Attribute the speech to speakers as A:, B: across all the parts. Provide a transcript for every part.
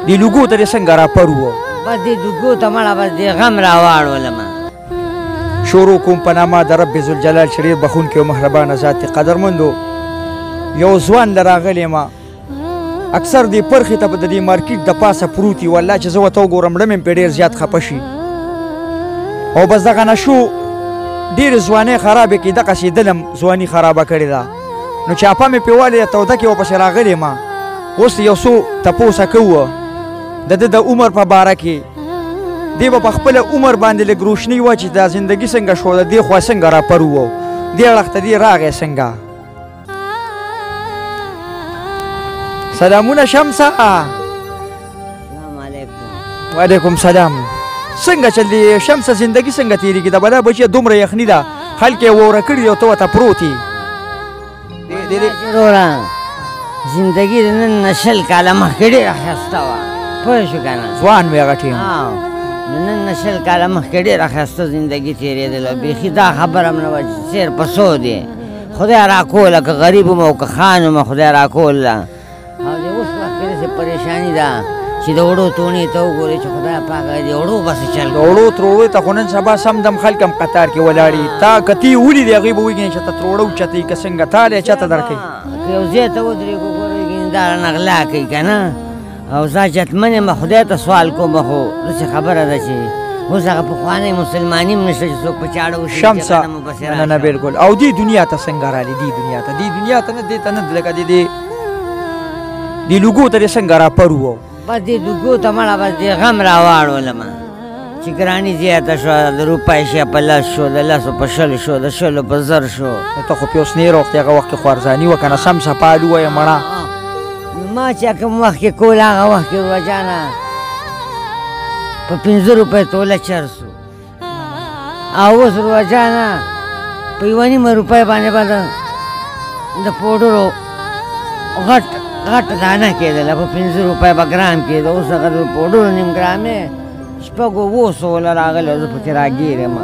A: دې لوګو ته دې څنګه راپر وو؟
B: بس دې لوګو ته مړه بس دې غم راواړولمه.
A: شروع کوم په نامه د رب ذوالجلال چې ډېر بخونکی او مهربانه ذات دی. قدرمندو یو ځوان له راغلی یم، اکثر دې پرخې ته به د دې مارکیټ د پاسه پروت وي. والله چې زه ورته وګورم ړمې پرې ډېر زیات خفه شي. او بس دغه نشو ډېرې ځوانۍ خرابې کړي، دغسې دلم ځواني خرابه کړې ده. نو چاپه مې پرې والې توده کې ورپسې راغلی یم. اوس یو څو تپوسه کوو د ده د عمر په باره کې. دی به په خپله عمر باندې لږ روشني وه چې دا زندګي څنګه شوه، د دې خوا څنګه راپر وو، دې اړخ ته دې راغی څنګه. سلامونه شمسه.
B: سلام علیکم.
A: وعلیکم سلام. څنګه چل دی شمسه، زندګي څنګه تېرېږي؟ د بلا بچیه دومره یخني ده، خلک یې ووره کړي دي او ته ورته پروت یې.
B: وروره زندګي د نن نه 20 کاله مخکې ډېره ښایسته وه، پوه شو که نه؟
A: ځوان وې هغه ټیم.
B: د نن نه 20 کاله مخکې ډېره ښایسته زندګي تېرېدله. بیخي دا خبره هم نه وه چې سیر په څو دی، خدای راکوله، که غریب وم او که خان وم خدای راکوله. او د اوس وخت کې داسې پریشاني ده چې د وړو تونې ته وګورې چې خدای پاکه د وړو بسې چل
A: د وړو تروړو ته خو نن سبا سم دم خلک هم قطار کې ولاړي. تا که تی ولیدې هغوی به وایي چې ته تروړه اوچتوي که څنګه تالی چاته درکوي.
B: که یو ځای ته ودرېږو ګورې دا رانه غلا کوي که نه. او زه چتمن یم، خدای ته سوال کوم، خو داسې خبره ده چې اوس هغه پخوانی مسلماني هم نشته چې څوک په چاړه وشي.
A: شمسه نه نه بالکل. او دې دنیا ته څنګه رالې؟ دې دنیا ته نه دې ته نه لکه دې لوګو ته دې څنګه راپر وو؟
B: بس دې لوګو ته مړه بس دې غم راواړولمه چې ګراني زیاته شوه، د روپۍ شی په 10 شو، د 10 په 20 شو، د 20 په 1000 شو.
A: ته خو پیوسنې روغتې هغه وخت کې خو ارزاني وه که نه؟ سم سپال ووایه مړه.
B: ما چې کوم وخت کې کول هغه وخت کې روجانه په 15 روپۍ توله چرسو، او اوس روجانه په 1.5 روپۍ باندې به د پوډرو غټ دانه کېدله، په 15 روپۍ به ګرام کېده. اوس هغه د پوډرو نیم ګرامې 600 راغلی، زه پکې راګیر یم.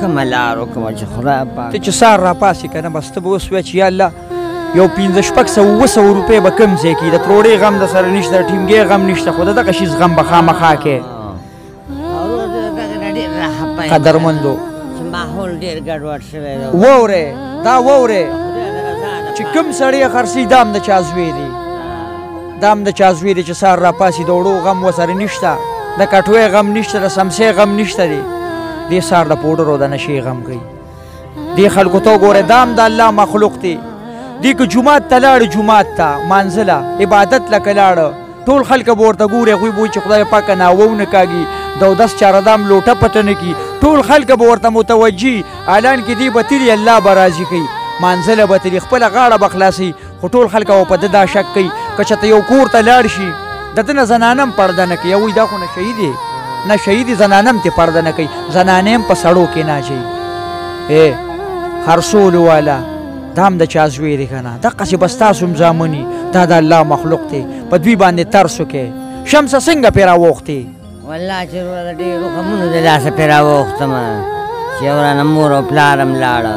B: کومه لار وکړمه چې خدای پاک.
A: ته چې سهار راپاسې که نه بس ته به اوس وایې چې یا الله یو 1500 روپۍ به کم ځای کړي. د تروړې غم د سره نشته، د ټینګې غم نشته، خو د دغه شیز غم به خامخا کې. قدرمندو
B: چې ماحول ډېر ګډوډ شوی دی.
A: واورې دا واورې چې کوم سړی خرڅي دا هم د چا زوی دی، دا هم د چا زوی دی چې سهار راپاسي د وړو غم ورسره نشته، د کټوۍ غم نشته، د سمسې غم نشته دی. دې سهار د پوډرو د نشې غم کوي. دې خلکو ته وګورئ، دا هم د الله مخلوق دی. دې که جومات ته لاړه، جومات ته مانځله عبادت لکه لاړه، ټول خلک به ورته ګوري، هغوی به وایي چې خدای پاکه ناوو نه کاږي، د اودس چارهدام لوټه پټه نه کي، ټول خلک به ورته متوجي، اعلان کې دې به تلي الله به راضي کوي. مانځله به تلي، خپله غاړه به خلاصوي، خو ټول خلک به په ده دا شک کوي که چېرته یو کور ته لاړ شي د ده نه زنانه هم پرده نه کوي. وایي دا خو نه شهید دی، نه شهید دی، زنانه هم ترې پرده نه کوي، زنانې هم په سړو کې نه اچوي. خرڅولو والا دا هم د چا زوی دی که نه؟ دقسې به ستاسو هم زامني، دا د الله مخلوق دی، په دوی باندې ترس وکړئ. شمسه څنګه پرې راووختې؟
B: والله چې وروره ډېرو غمونو د لاسه پرې راووختمه چې یو رانه مور او پلار هم لاړه،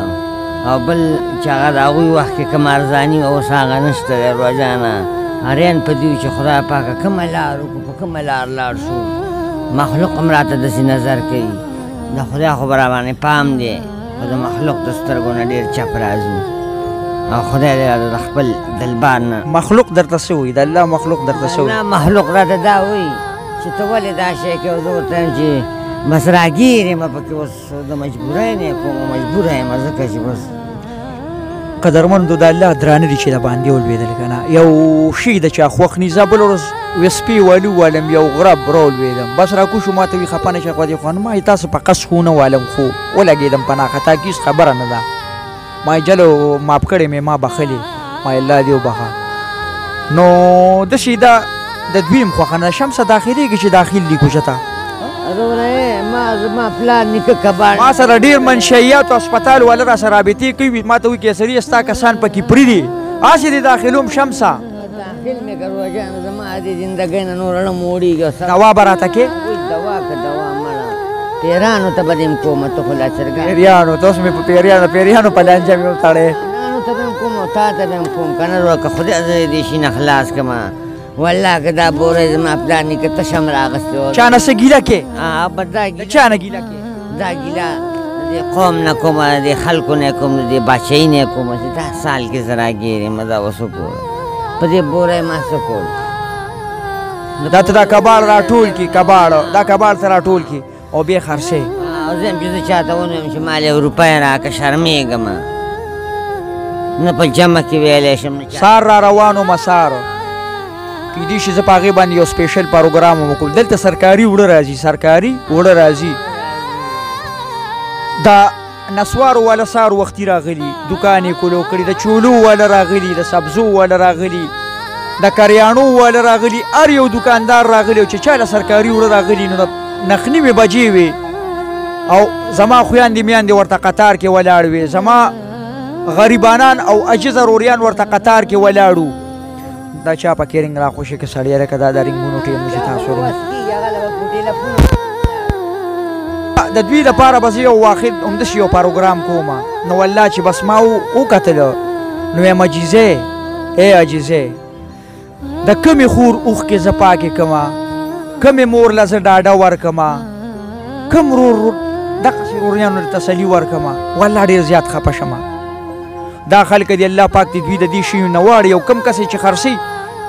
B: او بل چې هغه د هغوی وخت کې کوم ارزاني وه اوس هغه نشته دی. روجانه حیران په دې چې خدای پاکه کومه لار وکړو، په کومه لار لاړ شو. مخلوق هم راته داسې نظر کوي، د خدای خو به راباندې پام دی، خو د مخلوق د سترګو نه ډېر چپ راځو. او خدای دې راته د خپل دلبار نه.
A: مخلوق درته څه وایي؟ د الله مخلوق درته څه وایي؟
B: مخلوق راته دا وایي چې ته ولې دا شی کوې؟ زه ورته وایم چې بس راګیر یم پکې، اوس د مجبورۍ نه یې کوم، مجبوره یم ځکه چې بس.
A: قدرمندو د الله درانه دي چې د باندې ولوېدل که نه؟ یو شي د چا خوښ نه زه بل ورځ وسپې والو والم، یو غرب راولوېدم، بس راکوشو ما ته وي خفه نه شئ خدای خو ما تاسو په قص خو نه والم، خو ولګېدم په ناخطا کې هېڅ خبره نه ده. ما جلو ماف کړی مې، ما بخلې، ما الله دې وبخه. نو داسې دا د دویم خوښه نه شمسه داخلېږي چې داخل دي کوچه ته.
B: ما پلار نیکه کباړ
A: ما سره ډېر منشیات او هسپتال والا را سره رابطې کوي، ما ته وایي کیسري ستا کسان پکې پرې دي، هسې دې داخلوم شمسه.
B: داخل مې که روجانه زما دې زندګۍ نه نور اړه موړېږي.
A: دوا به راته کې؟
B: دوا که دوا مړه پیرانو ته به دې م کومه، ته خو لا څرګند
A: پیریانو ته اوس مې په پیریانو په لانجه مې وتړی.
B: پیرانو ته به م کوم او تا ته به م کوم که نه که خدای زه دې شي نه خلاص کړمه. والله که دا بوره زما پلار نیکه تشم راغستی و
A: چا نه څه ګیله کې
B: ابا دا
A: د چا نه ګیله کې
B: دا ګیله د قوم نه کوم د خلکو نه کوم د بادشاهي نه کوم چې دا سال کې زرا ګیرې مزه وسو کوله په دې بوره ما څه کول
A: دا ته دا کباړ راټول کی کباړ دا کباړ ته راټول کی او بیا خرڅې
B: او زه هم چې زه چاته ونیم چې مال یو روپۍ راکړه شرمېږم نه په جمع کې ویلی شم
A: سار را روانو مسار کیدای شي زه په هغې باندې یو سپیشل پروګرام هم وکړم دلته سرکاري وړه راځي سرکاري وړه راځي دا نسوارو والا سار وختي راغلي دوکان یې کولو کړي د چولو والا راغلي د سبزو والا راغلي د کریانو والا راغلي هر یو دوکاندار راغلی او چې چا له سرکاري وړه راغلي نو د نخ نیمې بجې وې او زما خویندې میندې ورته قطار کې ولاړ وې زما غریبانان او عجز روریان ورته قطار کې ولاړو دا چا په کې رنګ راخوشي که سړی لکه دا د رنګونو ټیم چې تاسو د دوی لپاره به زه یو واحد همداسې یو پروګرام کوم نو والله چې بس ما وکتله نو یم عجیزې ای عجیزې د کمې خور اوښکې زه پاکې کړمه کمې مور له زه ډاډه ورکړمه کم ورور دقسې روریانو ته تسلي ورکړمه والله ډېر زیات خفه شمه دا خلک دی الله پاک دې دوی د دې شیو نه واړي یو کم کس چې خرڅي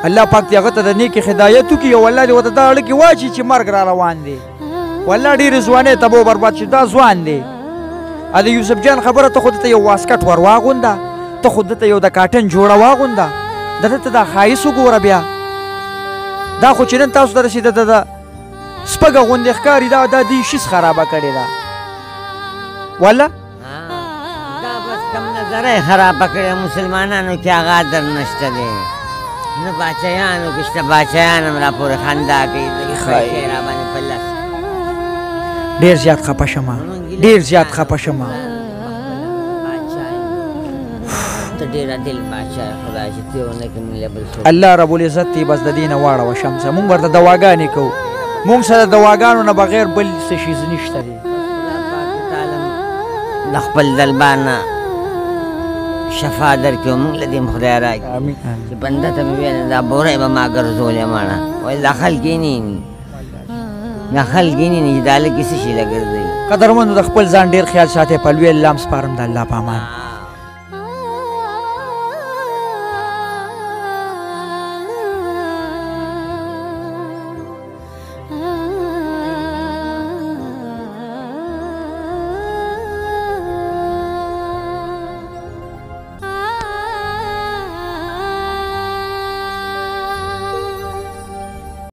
A: الله پاک دې هغه ته د نیکې هدایت وکړي او الله دې ورته دا اړیکې واچي چې مرګ را روان دی والله ډېرې ځوانۍ تباه و برباد شي دا ځوان دی د یوسف جان خبره ته خو دته یو واسکټ ور واغونده ته خو دته یو د کاټن جوړه واغونده دته ته دا ښایست وګوره بیا دا خو چې نن تاسو ته رسېده د سپږه غوندې ښکاري دا دې شیز خرابه کړې ده والله
B: دا بس کم نظره خرابه کړې مسلمانانو کې هغه ادر نشته دی نه باچایانو کې شته باچایان هم راپورې خندا کوي پیسې را باندې په لاس
A: ډېر زیات خفه شمه ډېر زیات خفه شمه
B: ته ډېره دل باچا خدای چې ته ونه کړې موږ له بل څوک
A: الله رب العزت دې بس د دې نه واړوه شمسه موږ ورته دواګانې کوو موږ سره د دواګانو نه بغیر بل څه شیز نشته دی
B: د خپل دربار نه شفا درکړي او موږ له دې خدای راکړي چې بنده ته مې ویل دا بوره به ما ګرځولې ماړه وایي دا خلک یې نه دا خلک یې نه چې دا هلکې څه شي له ګرځوي
A: قدرمندو د خپل ځان ډېر خیال ساتئ په لوی الله م سپارم د الله په امان